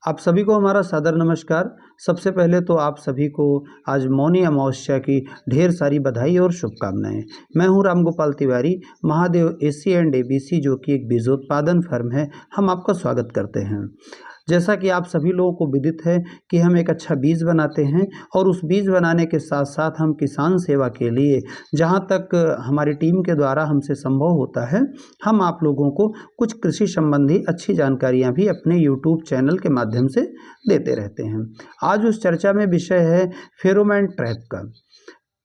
आप सभी को हमारा सादर नमस्कार। सबसे पहले तो आप सभी को आज मौनी अमावस्या की ढेर सारी बधाई और शुभकामनाएं। मैं हूं Ramgopal Tiwari, Mahadev AC and ABC जो कि एक बीजोत्पादन फर्म है। हम आपका स्वागत करते हैं। जैसा कि आप सभी लोगों को विदित है कि हम एक अच्छा बीज बनाते हैं और उस बीज बनाने के साथ साथ हम किसान सेवा के लिए जहां तक हमारी टीम के द्वारा हमसे संभव होता है, हम आप लोगों को कुछ कृषि संबंधी अच्छी जानकारियां भी अपने यूट्यूब चैनल के माध्यम से देते रहते हैं। आज उस चर्चा में विषय है फेरोमोन ट्रैप का।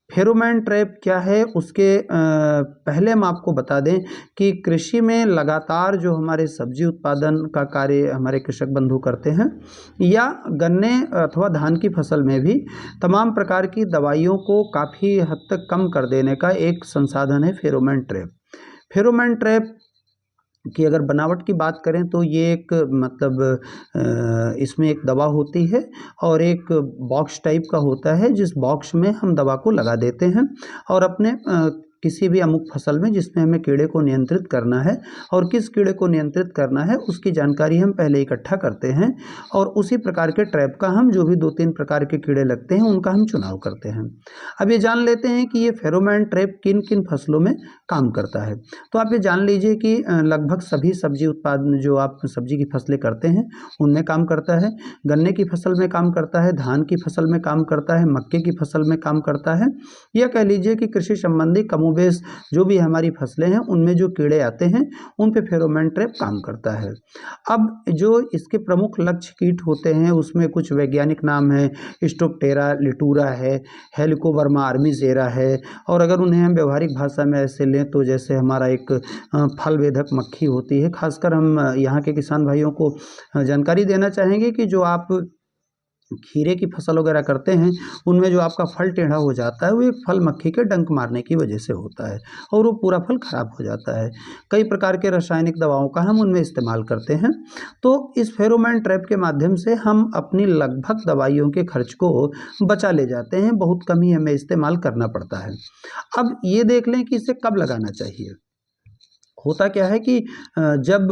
फेरोमोन ट्रैप क्या है, उसके पहले हम आपको बता दें कि कृषि में लगातार जो हमारे सब्जी उत्पादन का कार्य हमारे कृषक बंधु करते हैं या गन्ने अथवा धान की फसल में भी तमाम प्रकार की दवाइयों को काफ़ी हद तक कम कर देने का एक संसाधन है फेरोमोन ट्रैप। फेरोमोन ट्रैप कि अगर बनावट की बात करें तो ये एक इसमें एक दवा होती है और एक बॉक्स टाइप का होता है, जिस बॉक्स में हम दवा को लगा देते हैं और अपने किसी भी अमुक फसल में जिसमें हमें कीड़े को नियंत्रित करना है और किस कीड़े को नियंत्रित करना है उसकी जानकारी हम पहले इकट्ठा करते हैं और उसी प्रकार के ट्रैप का हम जो भी 2-3 प्रकार के कीड़े लगते हैं उनका हम चुनाव करते हैं। अब ये जान लेते हैं कि ये फेरोमोन ट्रैप किन किन फसलों में काम करता है। तो आप ये जान लीजिए कि लगभग सभी सब्जी उत्पादन जो आप सब्जी की फसलें करते हैं उनमें काम करता है, गन्ने की फसल में काम करता है, धान की फसल में काम करता है, मक्के की फसल में काम करता है, या कह लीजिए कि कृषि संबंधी कमोबेश जो भी हमारी फसलें हैं उनमें जो कीड़े आते हैं उन पे फेरोमोन ट्रैप काम करता है। अब जो इसके प्रमुख लक्ष्य कीट होते हैं उसमें कुछ वैज्ञानिक नाम है, स्टोप्टेरा लिटूरा है, हेलिकोवर्मा आर्मीजेरा है, और अगर उन्हें हम व्यवहारिक भाषा में ऐसे लें तो जैसे हमारा एक फल वेधक मक्खी होती है। खासकर हम यहाँ के किसान भाइयों को जानकारी देना चाहेंगे कि जो आप खीरे की फसल वगैरह करते हैं उनमें जो आपका फल टेढ़ा हो जाता है वो एक फल मक्खी के डंक मारने की वजह से होता है और वो पूरा फल खराब हो जाता है। कई प्रकार के रासायनिक दवाओं का हम उनमें इस्तेमाल करते हैं। तो इस फेरोमोन ट्रैप के माध्यम से हम अपनी लगभग दवाइयों के खर्च को बचा ले जाते हैं, बहुत कम ही हमें इस्तेमाल करना पड़ता है। अब ये देख लें कि इसे कब लगाना चाहिए। होता क्या है कि जब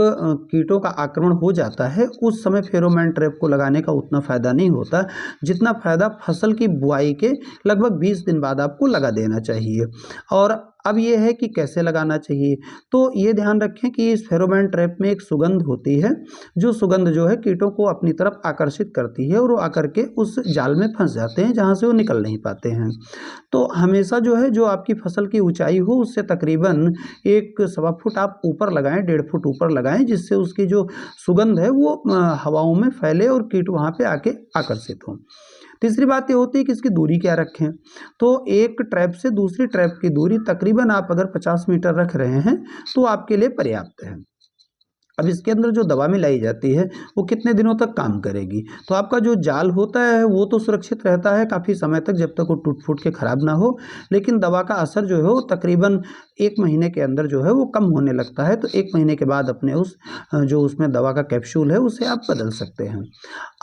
कीटों का आक्रमण हो जाता है उस समय फेरोमोन ट्रैप को लगाने का उतना फ़ायदा नहीं होता जितना फ़ायदा फसल की बुआई के लगभग 20 दिन बाद आपको लगा देना चाहिए। और अब ये है कि कैसे लगाना चाहिए, तो ये ध्यान रखें कि इस फेरोमोन ट्रैप में एक सुगंध होती है, जो सुगंध जो है कीटों को अपनी तरफ आकर्षित करती है और वो आकर के उस जाल में फंस जाते हैं जहाँ से वो निकल नहीं पाते हैं। तो हमेशा जो है जो आपकी फसल की ऊंचाई हो उससे तकरीबन 1 सवा फुट आप ऊपर लगाएं, 1.5 फुट ऊपर लगाएं, जिससे उसकी जो सुगंध है वो हवाओं में फैले और कीट वहाँ पे आके आकर्षित हों। तीसरी बात ये होती है कि इसकी दूरी क्या रखें। तो एक ट्रैप से दूसरी ट्रैप की दूरी तकरीबन आप अगर 50 मीटर रख रहे हैं तो आपके लिए पर्याप्त है। अब इसके अंदर जो दवा मिलाई जाती है वो कितने दिनों तक काम करेगी, तो आपका जो जाल होता है वो तो सुरक्षित रहता है काफ़ी समय तक जब तक वो टूट फूट के ख़राब ना हो, लेकिन दवा का असर जो है वो तकरीबन 1 महीने के अंदर जो है वो कम होने लगता है। तो 1 महीने के बाद अपने उस जो उसमें दवा का कैप्सूल है उसे आप बदल सकते हैं।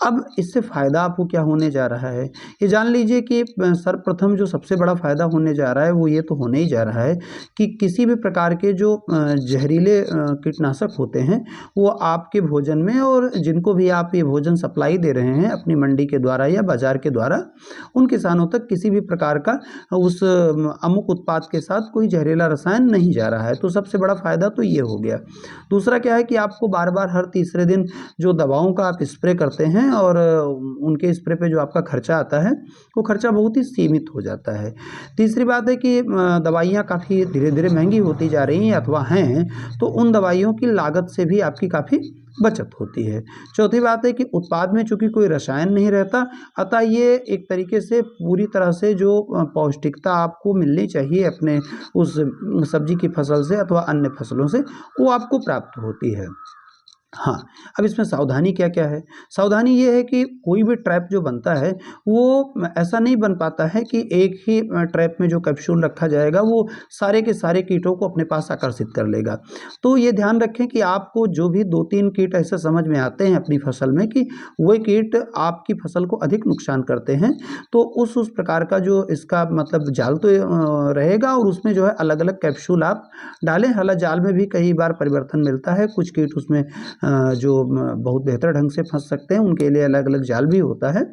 अब इससे फ़ायदा आपको क्या होने जा रहा है, ये जान लीजिए कि सर्वप्रथम जो सबसे बड़ा फ़ायदा होने जा रहा है वो ये तो होने ही जा रहा है कि किसी भी प्रकार के जो जहरीले कीटनाशक होते हैं वो आपके भोजन में, और जिनको भी आप ये भोजन सप्लाई दे रहे हैं अपनी मंडी के द्वारा या बाजार के द्वारा, उन किसानों तक किसी भी प्रकार का उस अमुक उत्पाद के साथ कोई जहरीला रसायन नहीं जा रहा है। तो सबसे बड़ा फ़ायदा तो ये हो गया। दूसरा क्या है कि आपको बार बार हर तीसरे दिन जो दवाओं का आप स्प्रे करते हैं और उनके स्प्रे पे जो आपका खर्चा आता है वो खर्चा बहुत ही सीमित हो जाता है। तीसरी बात है कि दवाइयाँ काफ़ी धीरे धीरे महंगी होती जा रही हैं अथवा हैं, तो उन दवाइयों की लागत से भी आपकी काफ़ी बचत होती है। चौथी बात है कि उत्पाद में चूंकि कोई रसायन नहीं रहता, अतः ये एक तरीके से पूरी तरह से जो पौष्टिकता आपको मिलनी चाहिए अपने उस सब्जी की फसल से अथवा अन्य फसलों से वो आपको प्राप्त होती है। हाँ, अब इसमें सावधानी क्या-क्या है? सावधानी ये है कि कोई भी ट्रैप जो बनता है वो ऐसा नहीं बन पाता है कि एक ही ट्रैप में जो कैप्सूल रखा जाएगा वो सारे के सारे कीटों को अपने पास आकर्षित कर लेगा। तो ये ध्यान रखें कि आपको जो भी 2-3 कीट ऐसे समझ में आते हैं अपनी फसल में कि वो कीट आपकी फसल को अधिक नुकसान करते हैं, तो उस प्रकार का जो इसका मतलब जाल तो रहेगा और उसमें जो है अलग-अलग कैप्सूल आप डालें। हालाँकि जाल में भी कई बार परिवर्तन मिलता है, कुछ कीट उसमें जो बहुत बेहतर ढंग से फंस सकते हैं, उनके लिए अलग अलग जाल भी होता है।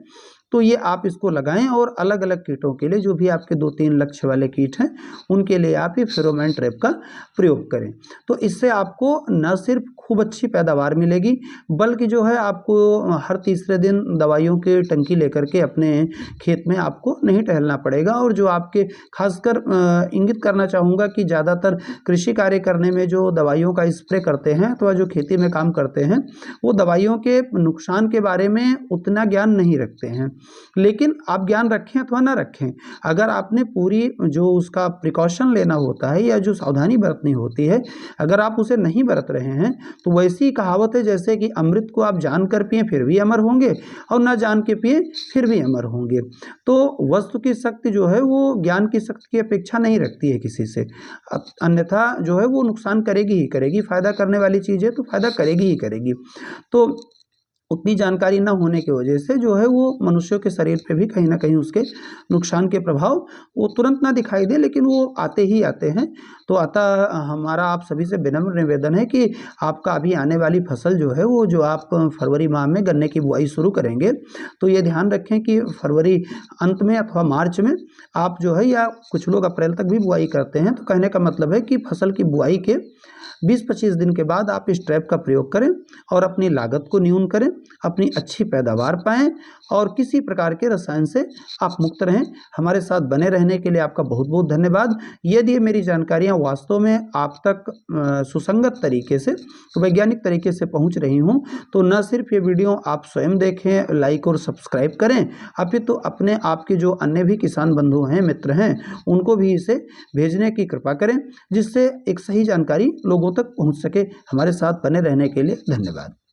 तो ये आप इसको लगाएं और अलग अलग कीटों के लिए जो भी आपके 2-3 लक्ष्य वाले कीट हैं उनके लिए आप ये फेरोमोन ट्रैप का प्रयोग करें। तो इससे आपको न सिर्फ खूब अच्छी पैदावार मिलेगी, बल्कि जो है आपको हर तीसरे दिन दवाइयों की टंकी लेकर के अपने खेत में आपको नहीं टहलना पड़ेगा। और जो आपके खासकर इंगित करना चाहूँगा कि ज़्यादातर कृषि कार्य करने में जो दवाइयों का स्प्रे करते हैं अथवा जो खेती में काम करते हैं, वो दवाइयों के नुकसान के बारे में उतना ज्ञान नहीं रखते हैं। लेकिन आप ज्ञान रखें अथवा ना रखें, अगर आपने पूरी जो उसका प्रिकॉशन लेना होता है या जो सावधानी बरतनी होती है, अगर आप उसे नहीं बरत रहे हैं, तो वैसी कहावत है जैसे कि अमृत को आप जानकर पिए फिर भी अमर होंगे और ना जान के पिए फिर भी अमर होंगे। तो वस्तु की शक्ति जो है वो ज्ञान की शक्ति की अपेक्षा नहीं रखती है किसी से, अन्यथा जो है वो नुकसान करेगी ही करेगी। फायदा करने वाली चीज़ है तो फायदा करेगी ही करेगी। तो उतनी जानकारी ना होने की वजह से जो है वो मनुष्यों के शरीर पे भी कहीं न कहीं उसके नुकसान के प्रभाव वो तुरंत ना दिखाई दे, लेकिन वो आते ही आते हैं। तो अतः हमारा आप सभी से विनम्र निवेदन है कि आपका अभी आने वाली फसल जो है वो जो आप फरवरी माह में गन्ने की बुआई शुरू करेंगे, तो ये ध्यान रखें कि फरवरी अंत में अथवा मार्च में आप जो है, या कुछ लोग अप्रैल तक भी बुआई करते हैं, तो कहने का मतलब है कि फसल की बुआई के 20-25 दिन के बाद आप इस ट्रैप का प्रयोग करें और अपनी लागत को न्यून करें, अपनी अच्छी पैदावार पाएँ और किसी प्रकार के रसायन से आप मुक्त रहें। हमारे साथ बने रहने के लिए आपका बहुत-बहुत धन्यवाद। यदि ये मेरी जानकारियाँ वास्तव में आप तक सुसंगत तरीके से, वैज्ञानिक तरीके से पहुँच रही हों, तो न सिर्फ ये वीडियो आप स्वयं देखें, लाइक और सब्सक्राइब करें, अपितु अपने आपके जो अन्य भी किसान बंधु हैं, मित्र हैं, उनको भी इसे भेजने की कृपा करें, जिससे एक सही जानकारी लोगों तक पहुंच सके। हमारे साथ बने रहने के लिए धन्यवाद।